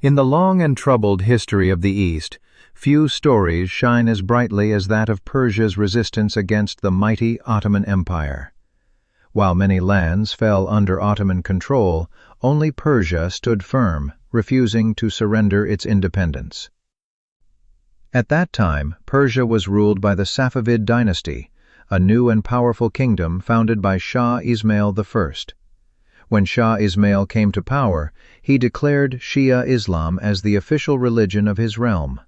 In the long and troubled history of the East, few stories shine as brightly as that of Persia's resistance against the mighty Ottoman Empire. While many lands fell under Ottoman control, only Persia stood firm, refusing to surrender its independence. At that time, Persia was ruled by the Safavid Dynasty, a new and powerful kingdom founded by Shah Ismail I. When Shah Ismail came to power, he declared Shi'a Islam as the official religion of his realm.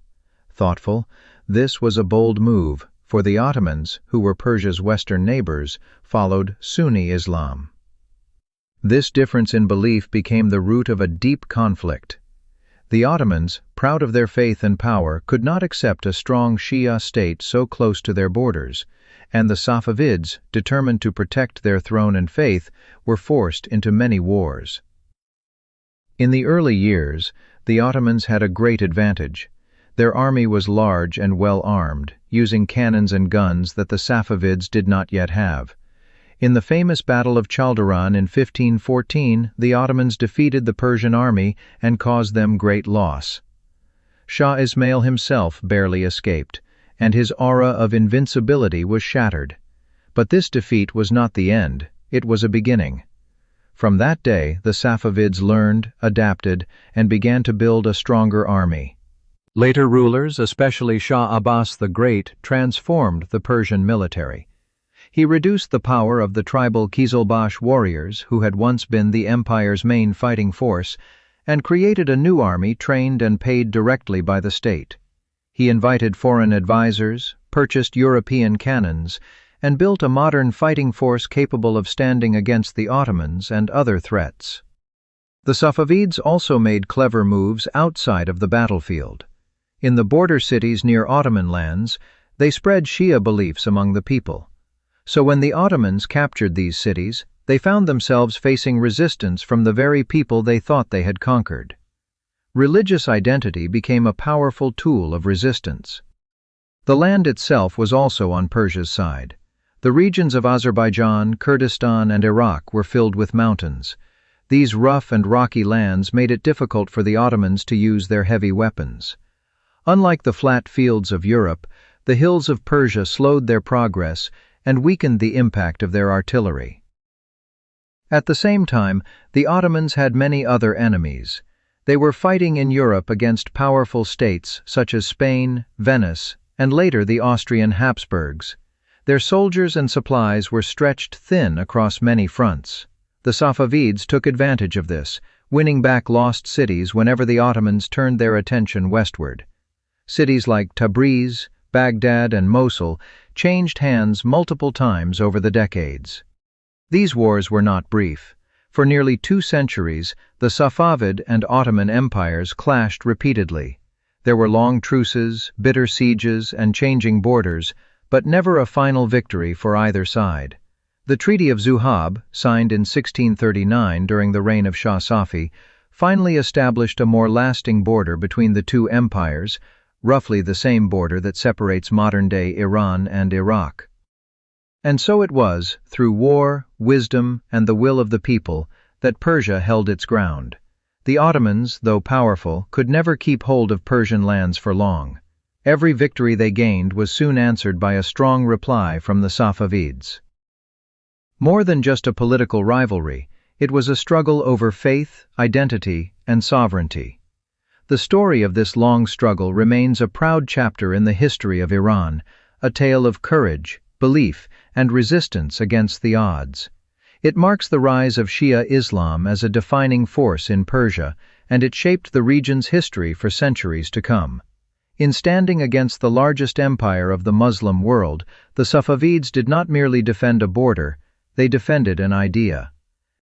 Thoughtful, this was a bold move, for the Ottomans, who were Persia's western neighbors, followed Sunni Islam. This difference in belief became the root of a deep conflict. The Ottomans, proud of their faith and power, could not accept a strong Shi'a state so close to their borders, and the Safavids, determined to protect their throne and faith, were forced into many wars. In the early years, the Ottomans had a great advantage. Their army was large and well armed, using cannons and guns that the Safavids did not yet have. In the famous Battle of Chaldiran in 1514, the Ottomans defeated the Persian army and caused them great loss. Shah Ismail himself barely escaped, and his aura of invincibility was shattered. But this defeat was not the end, it was a beginning. From that day, the Safavids learned, adapted, and began to build a stronger army. Later rulers, especially Shah Abbas the Great, transformed the Persian military. He reduced the power of the tribal Qizilbash warriors, who had once been the empire's main fighting force, and created a new army trained and paid directly by the state. He invited foreign advisors, purchased European cannons, and built a modern fighting force capable of standing against the Ottomans and other threats. The Safavids also made clever moves outside of the battlefield. In the border cities near Ottoman lands, they spread Shia beliefs among the people. So when the Ottomans captured these cities, they found themselves facing resistance from the very people they thought they had conquered. Religious identity became a powerful tool of resistance. The land itself was also on Persia's side. The regions of Azerbaijan, Kurdistan, and Iraq were filled with mountains. These rough and rocky lands made it difficult for the Ottomans to use their heavy weapons. Unlike the flat fields of Europe, the hills of Persia slowed their progress and weakened the impact of their artillery. At the same time, the Ottomans had many other enemies. They were fighting in Europe against powerful states such as Spain, Venice, and later the Austrian Habsburgs. Their soldiers and supplies were stretched thin across many fronts. The Safavids took advantage of this, winning back lost cities whenever the Ottomans turned their attention westward. Cities like Tabriz, Baghdad, and Mosul changed hands multiple times over the decades. These wars were not brief. For nearly 2 centuries, the Safavid and Ottoman empires clashed repeatedly. There were long truces, bitter sieges, and changing borders, but never a final victory for either side. The Treaty of Zuhab, signed in 1639 during the reign of Shah Safi, finally established a more lasting border between the two empires, roughly the same border that separates modern-day Iran and Iraq. And so it was, through war, wisdom, and the will of the people, that Persia held its ground. The Ottomans, though powerful, could never keep hold of Persian lands for long. Every victory they gained was soon answered by a strong reply from the Safavids. More than just a political rivalry, it was a struggle over faith, identity, and sovereignty. The story of this long struggle remains a proud chapter in the history of Iran, a tale of courage, belief, and resistance against the odds. It marks the rise of Shi'a Islam as a defining force in Persia, and it shaped the region's history for centuries to come. In standing against the largest empire of the Muslim world, the Safavids did not merely defend a border, they defended an idea.